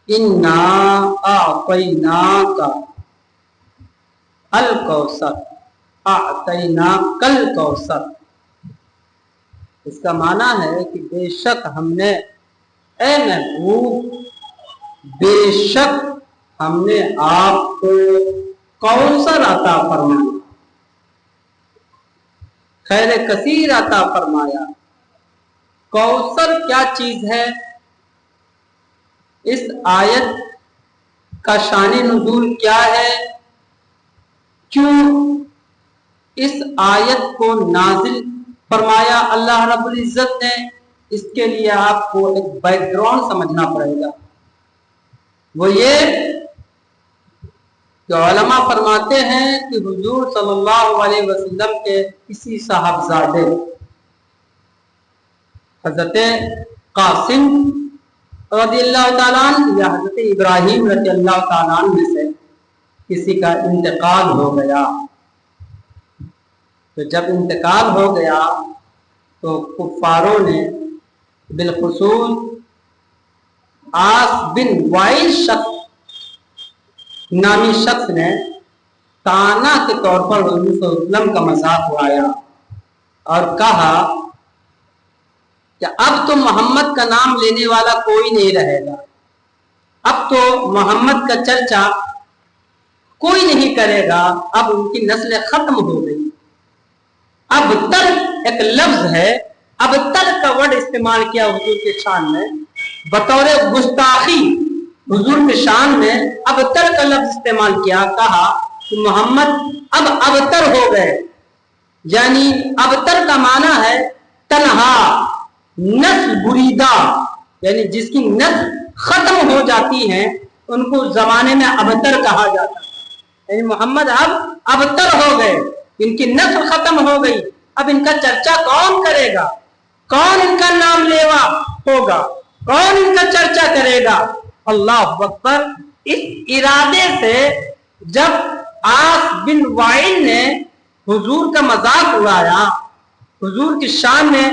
انا اعطیناک الکوثر، اعطیناک الکوثر، اس کا معنی ہے کہ بے شک ہم نے، اے محبوب بے شک ہم نے آپ کو کوثر عطا فرمایا، خیر کثیر عطا فرمایا۔ کوثر کیا چیز ہے؟ اس آیت کا شان نزول کیا ہے؟ کیوں اس آیت کو نازل فرمایا اللہ رب العزت نے؟ اس کے لیے آپ کو ایک بیک گراؤنڈ سمجھنا پڑے گا۔ وہ یہ کہ علماء فرماتے ہیں کہ حضور صلی اللہ علیہ وسلم کے کسی صاحبزادے حضرت قاسم رضی اللہ تعالیٰ عنہ یا حضرت ابراہیم رضی اللہ تعالیٰ عنہ میں سے کسی کا انتقال ہو گیا، تو جب انتقال ہو گیا تو کفاروں نے بالخصوص عاص بن وائل نامی شخص نے تانا کے طور پر حضور صلی اللہ علیہ وسلم کا مذاق اڑایا اور کہا کہ اب تو محمد کا نام لینے والا کوئی نہیں رہے گا، اب تو محمد کا چرچا کوئی نہیں کرے گا، اب ان کی نسل ختم ہو گئی۔ اب تر ایک لفظ ہے، اب تر کا ورڈ استعمال کیا حضور کے شان میں بطور گستاخی، حضور کے شان میں اب تر کا لفظ استعمال کیا، کہا کہ محمد اب ابتر ہو گئے، یعنی ابتر کا معنی ہے تنہا، نسل بریدہ، یعنی جس کی نسل ختم ہو جاتی ہے ان کو زمانے میں ابتر کہا جاتا ہے، یعنی محمد اب ابتر ہو گئے، ان کی نسل ختم ہو گئی، اب ان کا چرچا کون کرے گا؟ کون ان کا نام لیوا ہوگا؟ کون ان کا چرچا کرے گا؟ اللہ اکبر۔ اس ارادے سے جب عاص بن وائل نے حضور کا مذاق اڑایا، حضور کی شان میں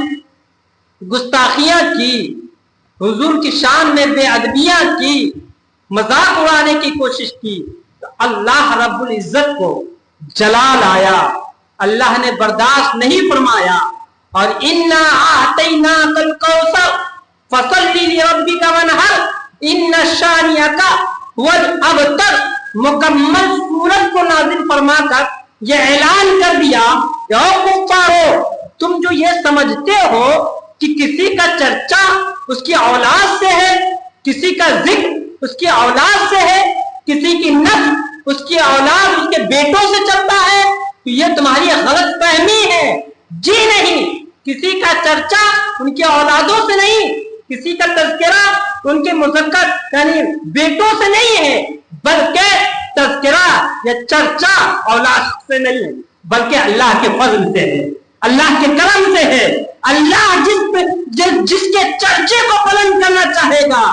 گستاخیاں کی، حضور کی شان میں بے ادبیاں کی، مذاق اڑانے کی کوشش کی، تو اللہ رب العزت کو جلال آیا، اللہ نے برداشت نہیں فرمایا، اور انا اعطیناک الکوثر فصلی لربک وانحر ان شانئک هو الابتر، مکمل سورت کو نازل فرما کر یہ اعلان کر دیا کہ او کفارو، تم جو یہ سمجھتے ہو کہ کسی کا چرچا اس کی اولاد سے ہے، کسی کا ذکر اس کی اولاد سے ہے، کسی کی نسل اس کی اولاد اس کے بیٹوں سے چلتا ہے، تو یہ تمہاری غلط فہمی ہے۔ جی نہیں، کسی کا چرچا ان کی اولادوں سے نہیں، کسی کا تذکرہ ان کے مذکر یعنی بیٹوں سے نہیں ہے، بلکہ تذکرہ یا چرچا اولاد سے نہیں ہے، بلکہ اللہ کے فضل سے ہے، اللہ کے کرم سے ہے۔ اللہ جس کے چرچے کو بلند کرنا چاہے گا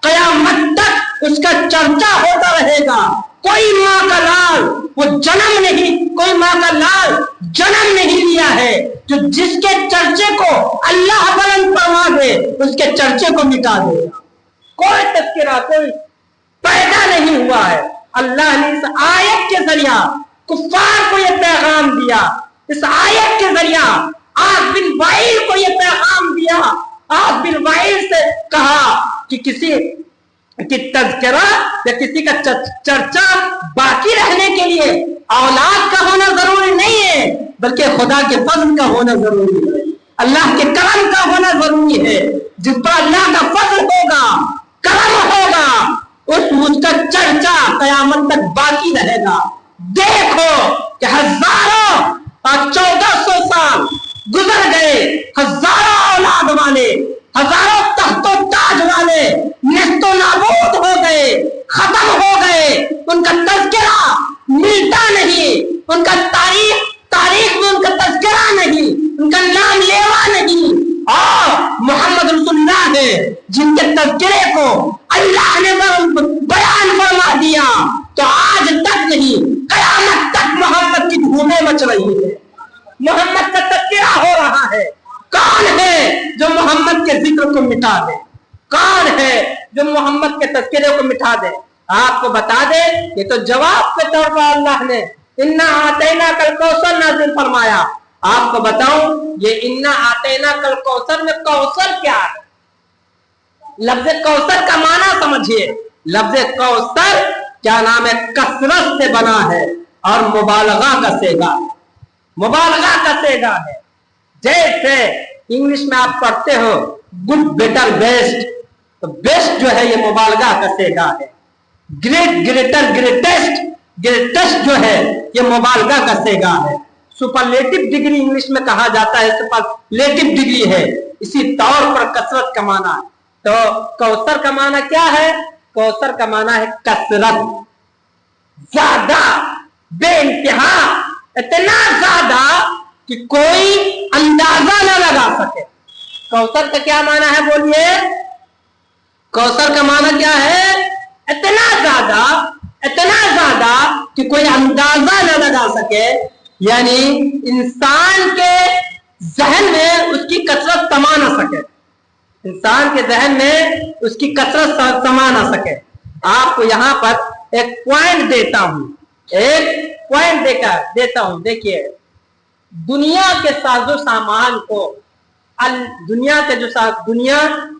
قیامت تک اس کا چرچا ہوتا رہے گا۔ کوئی ماں کا لال وہ جنم نہیں، کوئی ماں کا لال جنم نہیں لیا ہے، جو جس کے چرچے کو اللہ بلند فرما دے اس کے چرچے کو مٹا دے گا۔ کوئی تذکرہ کوئی پیدا نہیں ہوا ہے۔ اللہ نے اس آیت کے ذریعہ کفار کو یہ پیغام دیا، اس آیت کے ذریعہ عاص بن وائل کو یہ پیغام دیا، عاص بن وائل سے کہا کہ کسی کہ تذکرہ یا کسی کا چرچا باقی رہنے کے لیے اولاد کا ہونا ضروری نہیں ہے، بلکہ خدا کے فضل کا ہونا ضروری ہے، اللہ کے کرم کا ہونا ضروری ہے۔ جس پر اللہ کا فضل ہوگا، کرم ہوگا، اس کا چرچا قیامت تک باقی رہے گا۔ دیکھو کہ ہزاروں اور 1400 سال گزر گئے، ہزاروں اولاد والے، ہزاروں تخت و تاج والے نیست و نابود ہو گئے، ختم ہو گئے، ان کا تذکرہ ملتا نہیں، ان کا تاریخ میں ان کا تذکرہ نہیں، ان کا نام لیوا نہیں، اور محمد رسول اللہ ہے جن کے تذکرے کو اللہ نے بیان فرما دیا، تو آج تک نہیں قیامت تک محمد کی دھومیں مچ رہی ہے، محمد کا تذکرہ ہو رہا ہے۔ کون ہے جو محمد کے ذکر کو مٹا دے؟ कौन है जो मोहम्मद के तस्करे को मिटा दे? आपको बता दे, ये तो जवाब के तौर पर अल्लाह ने इन्ना आतैना कल कौसर नाज़िल फरमाया। आपको बताऊं, ये इन्ना आतैना कल कौसर में कौसर क्या है? लफ्ज़ कौसर का माना समझिए। लफ्ज़ कौसर क्या नाम है? कसरत से बना है और मुबालगा का सेगा, मुबालगा का सेगा है। जैसे इंग्लिश में आप पढ़ते हो गुड बेटर बेस्ट, तो बेस्ट जो है ये मुबालगा का सेगा है। ग्रेट ग्रेटर ग्रेटेस्ट, ग्रेटेस्ट जो है ये मुबालगा का सेगा है। सुपरलेटिव डिग्री इंग्लिश में कहा जाता है, सुपरलेटिव डिग्री है। इसी तौर पर कसरत का माना है। तो कौसर का माना क्या है? कौसर का माना है कसरत, ज्यादा, बेइंतहा, इतना ज्यादा कि कोई अंदाजा न लगा सके। कौसर का क्या माना है बोलिए? कौसर का माना क्या है? इतना ज्यादा कि कोई अंदाजा न लगा सके, यानी इंसान के जहन में उसकी कसरत समा ना सके, इंसान के जहन में उसकी कसरत समा ना सके। आपको यहां पर एक पॉइंट देता हूं, एक पॉइंट देता हूं। देखिए, दुनिया के साजो सामान को, दुनिया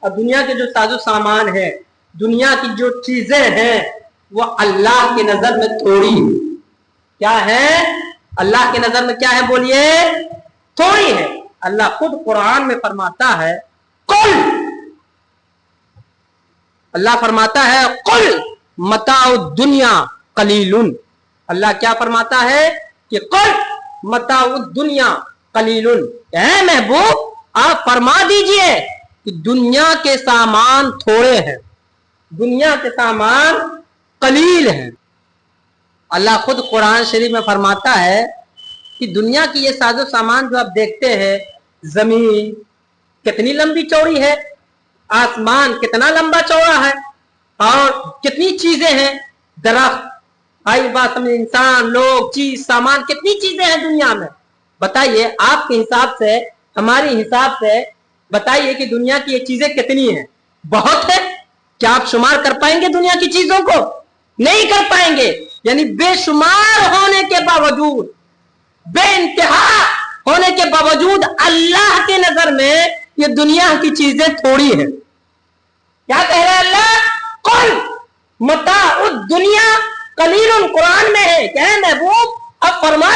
और दुनिया के जो साजो सामान है, दुनिया की जो चीजें हैं, वो अल्लाह की नजर में थोड़ी क्या है? अल्लाह की नजर में क्या है बोलिए? थोड़ी है। अल्लाह खुद कुरान में फरमाता है, कुल, अल्लाह फरमाता है कुल मताउ दुनिया कलीलुन। अल्लाह क्या फरमाता है कि कुल मताउ दुनिया कलीलुन। ऐ महबूब, आप फरमा दीजिए कि दुनिया के सामान थोड़े हैं, दुनिया के सामान कलील हैं। अल्लाह खुद कुरान शरीफ में फरमाता है कि दुनिया की ये साजो सामान जो आप देखते हैं, जमीन कितनी लंबी चौड़ी है, आसमान कितना लंबा चौड़ा है, और कितनी चीजें हैं, दरख्त, आई बात समझ, इंसान, लोग, चीज, सामान, कितनी चीजें हैं दुनिया में। बताइए आपके हिसाब से, हमारे हिसाब से बताइए कि दुनिया की ये चीजें कितनी हैं? बहुत है। क्या आप शुमार कर पाएंगे दुनिया की चीजों को? नहीं कर पाएंगे। यानी बेशुमार होने के बावजूद, बेइंतहा होने के बावजूद अल्लाह के नजर में ये दुनिया की चीजें थोड़ी है। क्या कह रहे हैं अल्लाह? कुल मताउ दुनिया कलीलुन, कुरान में है। क्या है महबूब? अब फरमा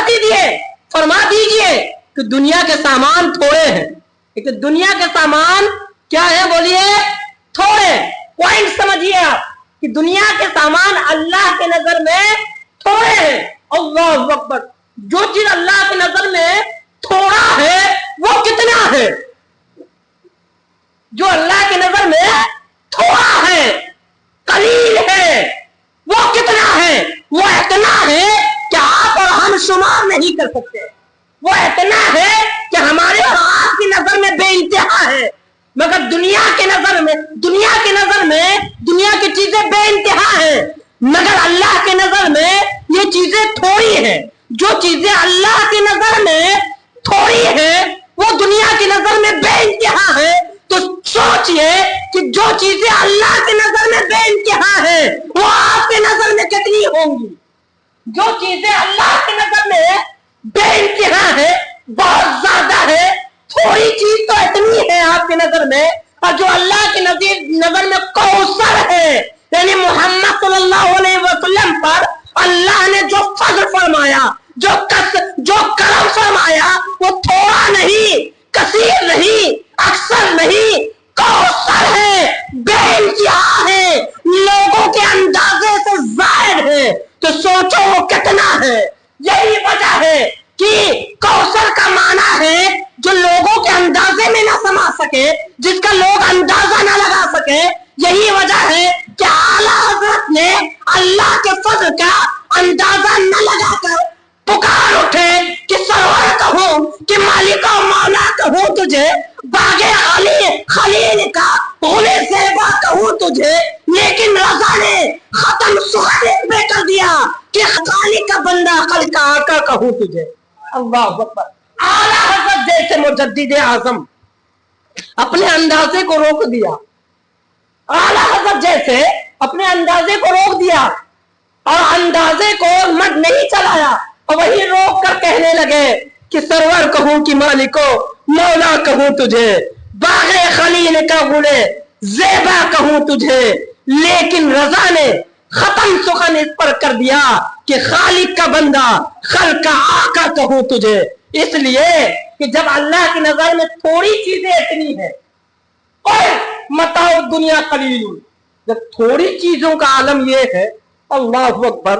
दीजिए कि दुनिया के सामान थोड़े हैं। एक तो दुनिया के सामान क्या है बोलिए? थोड़े। पॉइंट समझिए आप कि दुनिया के सामान अल्लाह के नजर में थोड़े हैं। अल्लाहु अकबर। जो चीज अल्लाह की नजर में थोड़ा है वो कितना है? जो अल्लाह की नजर में थोड़ा है, कलील है, वो कितना है? वो इतना है कि आप और हम शुमार नहीं कर सकते। वो इतना है कि हमारे और आपकी नजर में बेइंतहा है, मगर दुनिया की नजर में दुनिया की चीजें बेइंतहा है, मगर अल्लाह की नजर में ये चीजें थोड़ी है। जो चीजें अल्लाह की नजर में थोड़ी है वो दुनिया की नजर में बेइंतहा है। तो सोचिए कि जो चीजें अल्लाह की नजर में बेइंतहा है वो आपकी नजर में कितनी होंगी? जो चीजें अल्लाह की नजर में बेइंतहा है, बहुत ज्यादा है, थोड़ी चीज तो इतनी है आपकी नजर में, और जो अल्लाह की नजर में कौसर है, यानी मोहम्मद सल्लल्लाहु अलैहि वसल्लम पर अल्लाह ने जो फजल फरमाया, जो करम फरमाया, वो थोड़ा नहीं, कसीर नहीं, अक्सर नहीं, कौसर है, बेइंतहा है, लोगों के अंदाजे से जायद है। तो सोचो वो कितना है। यही वजह है कि कौसर का माना है जो लोगों के अंदाजे में ना समा सके, जिसका लोग अंदाजा ना लगा सके। यही वजह है कि आला हजरत ने अल्लाह के फजल का अंदाजा न लगाकर पुकार उठे कि सरवर कहूं, कि मालिक और मौला कहूं तुझे, बागे खलील का होले सेवा कहूं तुझे, लेकिन रजा ने खत्म सुहारित में कर दिया कि खालिक का बंदा, खल का आका कहूं तुझे। अल्लाह अकबर। आला हजरत जैसे मुजद्दिद आजम अपने अंदाजे को रोक दिया, आला हजरत जैसे अपने अंदाजे को रोक दिया और अंदाजे को मत नहीं चलाया और वही रोक कर कहने लगे कि सरवर कहूं कि मालिको मौला कहूं तुझे, बागे खलील का गुले ज़ेबा कहूं तुझे, लेकिन रजा ने खत्म सुखन इस पर कर दिया कि खालिक का बंदा खल का आका कहूं तुझे। इसलिए कि जब अल्लाह की नजर में थोड़ी चीजें इतनी है और मताओ दुनिया कलील, जब थोड़ी चीजों का आलम यह है, अल्लाह अकबर,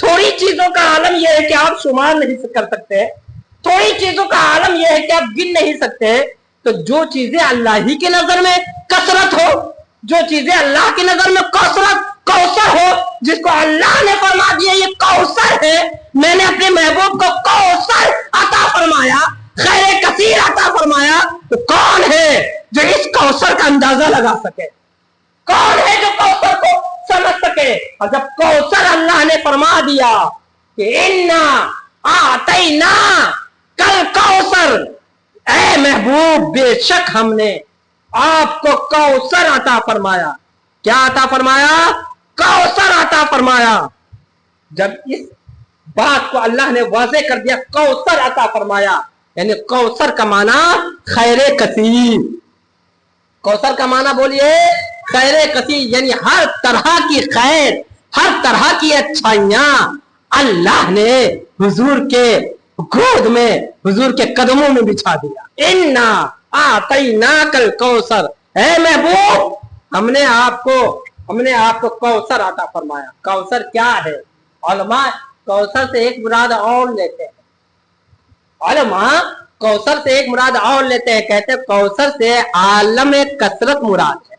थोड़ी चीजों का आलम यह है कि आप शुमार नहीं कर सकते, थोड़ी चीजों का आलम यह है कि आप गिन नहीं सकते, तो जो चीजें अल्लाह ही की नजर में कसरत हो, जो चीजें अल्लाह की नजर में कसरत कौसर हो, जिसको अल्लाह ने फरमा दिया ये कौसर है, मैंने अपने महबूब को कौसर अता फरमाया, खैर कसीर अता फरमाया, तो कौन है जो इस कौसर का अंदाजा लगा सके? कौन है जो कौसर को समझ सके? और जब कौसर अल्लाह ने फरमा दिया कि इन्ना आतैना कल कौसर, ऐ महबूब बेशक हमने आपको कौसर अता फरमाया। क्या अता फरमाया? कौसर अता फरमाया। जब इस बात को अल्लाह ने वाज़ेह कर दिया, कौसर अता फरमाया, यानी कौसर का माना खैरे कसीर। कौसर का माना बोलिए खैरे कसीर, यानी हर तरह की खैर, हर तरह की अच्छाइयां अल्लाह ने हुजूर के गोद में, हुजूर के कदमों में बिछा दिया। इन्ना आतैना कल कौसर, ऐ महबूब हमने आपको कौसर अता फरमाया। कौसर क्या है? उलमा कौसर से एक मुराद और लेते हैं, उलमा कौसर से एक मुराद और लेते हैं, कहते हैं कौसर से आलम कसरत मुराद है।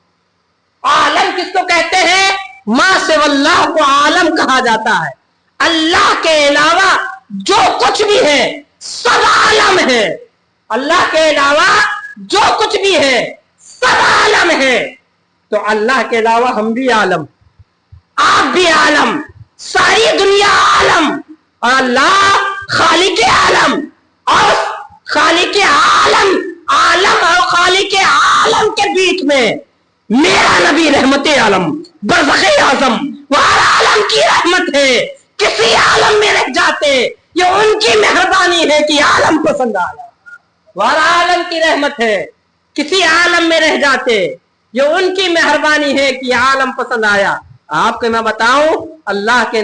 आलम किसको कहते हैं? मां से अल्लाह को आलम कहा जाता है। अल्लाह के अलावा जो कुछ भी है सब आलम है। अल्लाह के अलावा जो कुछ भी है सब आलम है। तो अल्लाह के अलावा हम भी आलम, आप भी आलम, सारी दुनिया आलम, और अल्लाह खालिक आलम, और खालिक आलम, आलम और खालिक आलम के बीच में मेरा नबी रहमत आलम बरज़ख़ आज़म, वह आलम की रहमत है। किसी आलम में रह जाते, ये उनकी मेहरबानी है कि आलम पसंद आया। वह आलम की रहमत है, किसी आलम में रह जाते, ये उनकी मेहरबानी है कि आलम पसंद आया। आपको मैं बताऊं, अल्लाह के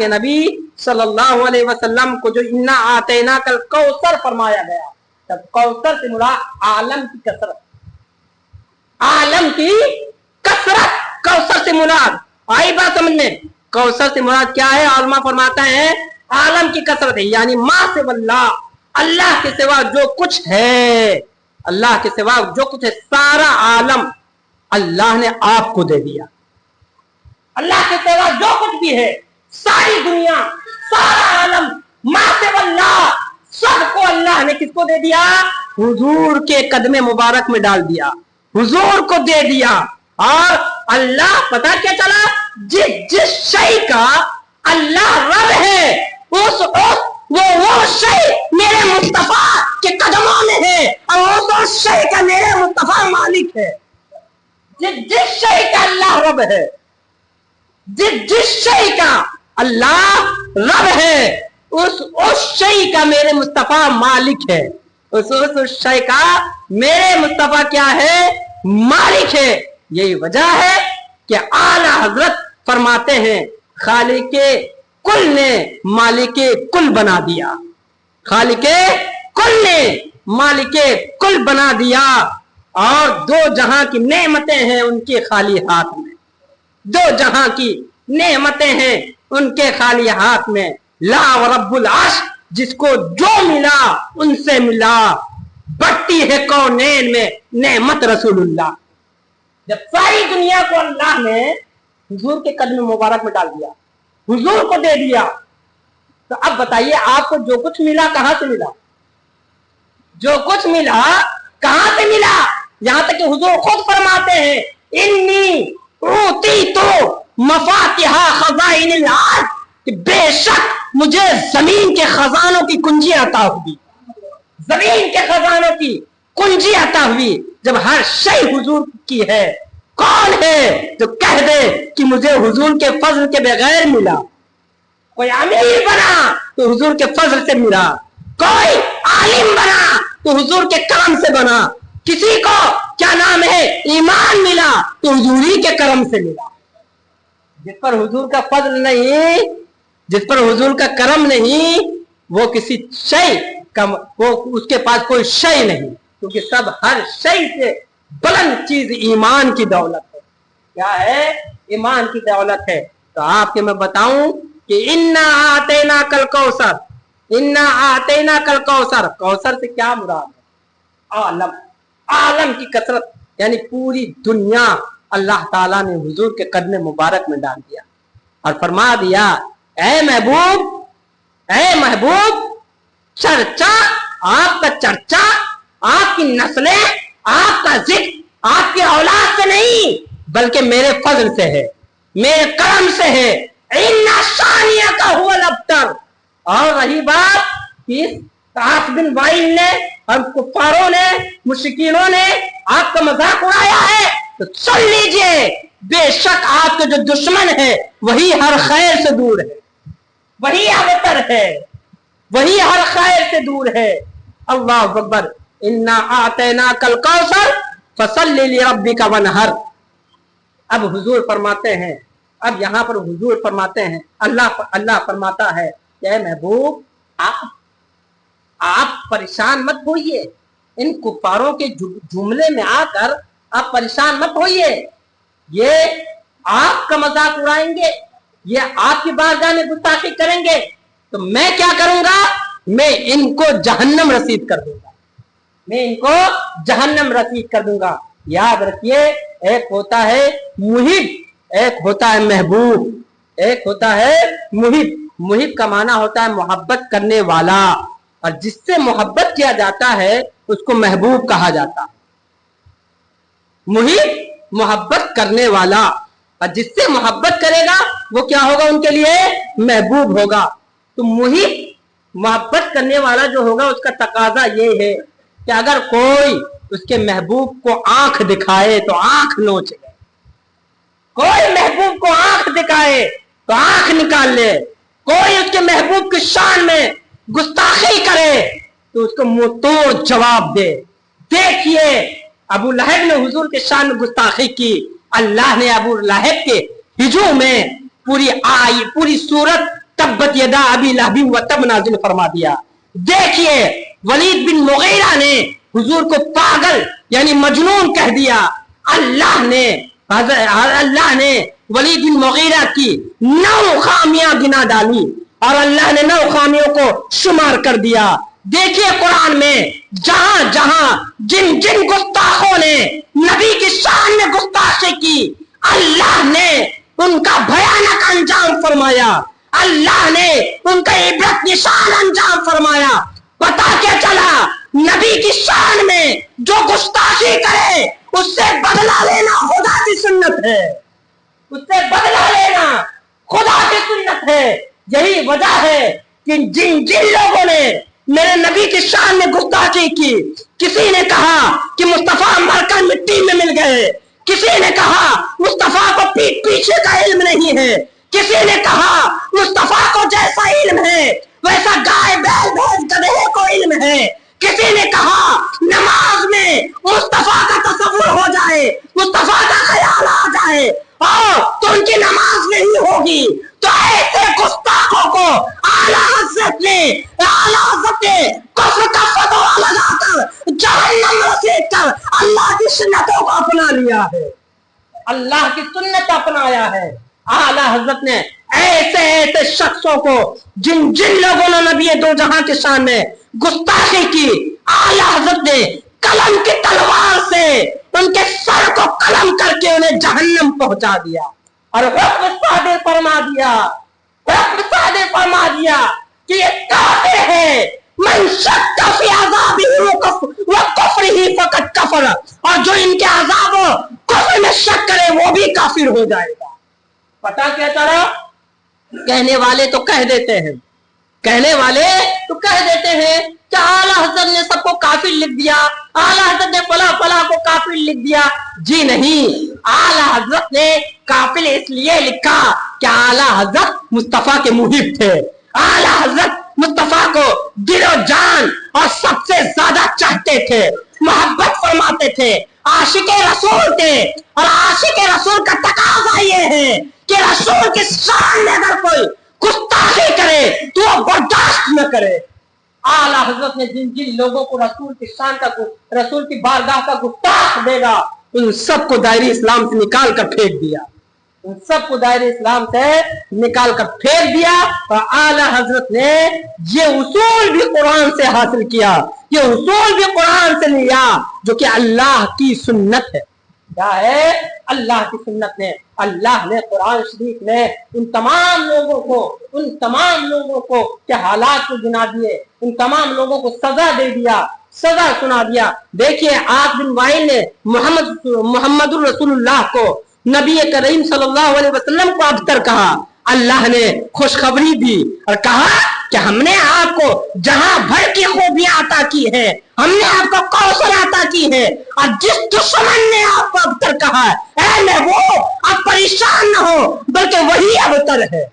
नबी सल्लल्लाहु अलैहि वसल्लम को जो इन्ना आतैना कल कौसर फरमाया गया, तब कौसर से मुराद आलम की कसरत, आलम की कसरत कौसर से मुराद। आई बात समझने? कौसर से मुराद क्या है? आलमा फरमाता है आलम की कसरत है, यानी मां से अल्लाह, अल्लाह के सिवा जो कुछ है, अल्लाह के सिवा जो कुछ है सारा आलम अल्लाह ने आपको दे दिया। अल्लाह के सिवा जो कुछ भी है, सारी दुनिया, सारा आलम, मां से अल्लाह, सबको अल्लाह ने किसको दे दिया? हुजूर के कदमे मुबारक में डाल दिया, हुजूर को दे दिया। और अल्लाह, पता क्या चला, जिस शय का अल्लाह रब है, वो शय मेरे मुस्तफा के कदमों में है, और उस शय का मेरे मुस्तफा मालिक है। जिस शय का अल्लाह रब है, जिस शय का अल्लाह रब है, उस शय का मेरे मुस्तफा मालिक है। उस शय का मेरे मुस्तफा क्या है? मालिक है। यही वजह है कि आला हजरत फरमाते हैं खालिके कुल ने मालिके कुल बना दिया, खालिके कुल ने मालिके कुल बना दिया। और दो जहां की नेमतें हैं उनके खाली हाथ में, दो जहां की नेमतें हैं उनके खाली हाथ में। ला व रब्बुल अर्श, जिसको जो मिला उनसे मिला, बढ़ती है कौनैन में नेमत रसूलुल्लाह। जब सारी दुनिया को अल्लाह ने हुजूर के कदम मुबारक में डाल दिया, हुजूर को दे दिया, तो अब बताइए आपको जो कुछ मिला कहां से मिला? जो कुछ मिला कहां से मिला? यहां तक कि हुजूर खुद फरमाते हैं इन्नी ऊती तो मफातिहा खज़ाइनिल अर्ज़, कि बेशक मुझे जमीन के खजानों की कुंजी अता हुई, जमीन के खजानों की कुंजी अता हुई। जब हर शय हुजूर की है कौन है जो कह दे कि मुझे हुजूर के फजल के बगैर मिला? कोई अमीर बना तो हुजूर के फजल से मिला, कोई आलिम बना तो हुजूर के करम से बना, किसी को क्या नाम है ईमान मिला तो हुजूरी के करम से मिला। जिस पर हुजूर का फजल नहीं, जिस पर हुजूर का करम नहीं, वो किसी शय का, वो उसके पास कोई शय नहीं, क्योंकि सब हर शय से बुलंद चीज ईमान की दौलत है। क्या है? ईमान की दौलत है। तो आपके मैं बताऊं कि इन्ना आतेना कल कौसर, इन्ना आतेना कल कौसर, कौसर से क्या मुराद है? आलम, आलम की कसरत, यानी पूरी दुनिया अल्लाह ताला ने हुजूर के कदम मुबारक में डाल दिया और फरमा दिया, ऐ महबूब, ऐ महबूब, चर्चा, आपका चर्चा, आपकी नस्लें, आपका जिक्र आपकी औलाद से नहीं बल्कि मेरे फजल से है, मेरे करम से है। इन्ना शानिया का हुआ अबतर। और रही बात कि काफ बिन वाइल ने और कुफारों ने, मुश्रिकीनों ने आपका मजाक उड़ाया है, तो सुन लीजिए, बेशक आपके जो दुश्मन है वही हर खैर से दूर है, वही अबतर है, वही हर खैर से दूर है। अल्लाह अकबर। इन्ना आतेना कल कौसर फसल्लि लिरब्बिका वनहर। अब हुजूर फरमाते हैं, अब यहाँ पर हुजूर फरमाते हैं, अल्लाह फरमाता है, ऐ महबूब, आप परेशान मत होइए, इन कुफारों के जुमले में आकर आप परेशान मत होइए। ये आपका मजाक उड़ाएंगे, ये आपकी बारगाह में गुस्ताखी करेंगे, तो मैं क्या करूंगा? मैं इनको जहन्नम रसीद कर दूंगा, मैं इनको जहन्नम रसीद कर दूंगा। याद रखिए, एक होता है मुहिब, एक होता है महबूब, एक होता है मुहिब। मुहिब का माना होता है मोहब्बत करने वाला, और जिससे मोहब्बत किया जाता है उसको महबूब कहा जाता है। मुहिब मोहब्बत करने वाला, और जिससे मोहब्बत करेगा वो क्या होगा? उनके लिए महबूब होगा। तो मुहिब मोहब्बत करने वाला जो होगा उसका तकाजा ये है कि अगर कोई उसके महबूब को आंख दिखाए तो आंख नोच ले, कोई महबूब को आंख दिखाए तो आंख निकाल ले, कोई उसके महबूब की शान में गुस्ताखी करे तो उसको मुंह तोड़ जवाब दे। देखिए, अबू लहब ने हुजूर के शान में गुस्ताखी की, अल्लाह ने अबू लहब के हिजू में पूरी सूरत तब्बत यदा अबी लहबी व तब नाजिल फरमा दिया। देखिए, वलीद बिन मुगीरा ने हुजूर को पागल यानी मजनून कह दिया। अल्लाह ने वलीद बिन मुगीरा की 9 खामियां गिना डाली और अल्लाह ने 9 खामियों को शुमार कर दिया। देखिए, कुरान में जहां जहां जिन जिन गुस्ताखों ने नबी की शान में गुस्ताखी की, अल्लाह ने उनका भयानक अंजाम फरमाया, अल्लाह ने उनका इबरत निशान अंजाम फरमाया। पता क्या चला? नबी की शान में जो गुस्ताखी करे उससे बदला लेना खुदा की सुन्नत है, उससे बदला लेना खुदा की सुन्नत है। यही वजह है कि जिन जिन लोगों ने मेरे नबी की शान में गुस्ताखी की, किसी ने कहा कि मुस्तफा मरकर मिट्टी में मिल गए, किसी ने कहा मुस्तफा को पीठ पीछे का इल्म नहीं है, किसी ने कहा मुस्तफा को जैसा इल्म है वैसा गाय बैल भैंस गधे को इल्म है, किसी ने कहा नमाज में मुस्तफा का तसव्वुर हो जाए, मुस्तफा का ख्याल आ जाए और तो उनकी नमाज नहीं होगी। तो ऐसे गुस्ताखों को आला हज़रत ने कुफ्र का फतवा लगाकर जहन्नम रसीद कर अल्लाह की सुन्नतों को अपना लिया है, अल्लाह की सुन्नत अपनाया है। आला हजरत ने ऐसे ऐसे शख्सों को जिन जिन लोगों ने नबी दो जहां के सामने गुस्ताखी की, आला हजरत ने कलम की तलवार से उनके सर को कलम करके उन्हें जहन्नम पहुंचा दिया और हुक्म सादिर फरमा दिया कि ये काफिर है, मन शक्का फी अज़ाबिही व कुफ्रिही फक़द कफ़र, और जो इनके अज़ाब कुफ्र में शक करे वो भी काफिर हो जाएगा। पता क्या चला? कहने वाले तो कह देते हैं कि क्या आला हजरत ने सबको काफिर लिख दिया, आला हजरत ने फला फला को काफिर लिख दिया? जी नहीं, आला हजरत ने काफिर इसलिए लिखा कि आला हजरत मुस्तफा के मुहिब थे, आला हजरत मुस्तफा को दिलो जान और सबसे ज्यादा चाहते थे, मोहब्बत फरमाते थे, आशिके रसूल थे। और आशिके रसूल का तकाजा ये है कि रसूल की शान में अगर कोई गुस्ताखी करे तो वो बर्दाश्त न करे। आला हजरत ने जिन जिन लोगों को रसूल की शान का, रसूल की बारगाह का गुस्ताख देगा, उन सबको दायरे इस्लाम से निकाल कर फेंक दिया, उन सबको दायरे इस्लाम से निकाल कर फेंक दिया। और आला हजरत ने ये उसूल भी कुरान से हासिल किया, ये उसूल भी कुरान से लिया, जो कि अल्लाह की सुन्नत है। क्या है? अल्लाह की सुन्नत ने, अल्लाह ने कुरान शरीफ में उन तमाम लोगों को के हालात को गिना दिए, उन तमाम लोगों को सजा दे दिया, सजा सुना दिया। देखिए आक बिन वाइल ने मोहम्मद रसूलुल्लाह को, नबी करीम सल्लल्लाहु अलैहि वसल्लम को अबतर कहा। अल्लाह ने खुशखबरी दी और कहा कि हमने आपको जहां भर की खूबियां अता की है, हमने आपको कौशल अता की है। और जिस दुश्मन ने आपको अबतर कहा है, ऐ महबूब आप परेशान न हो, बल्कि वही अबतर है।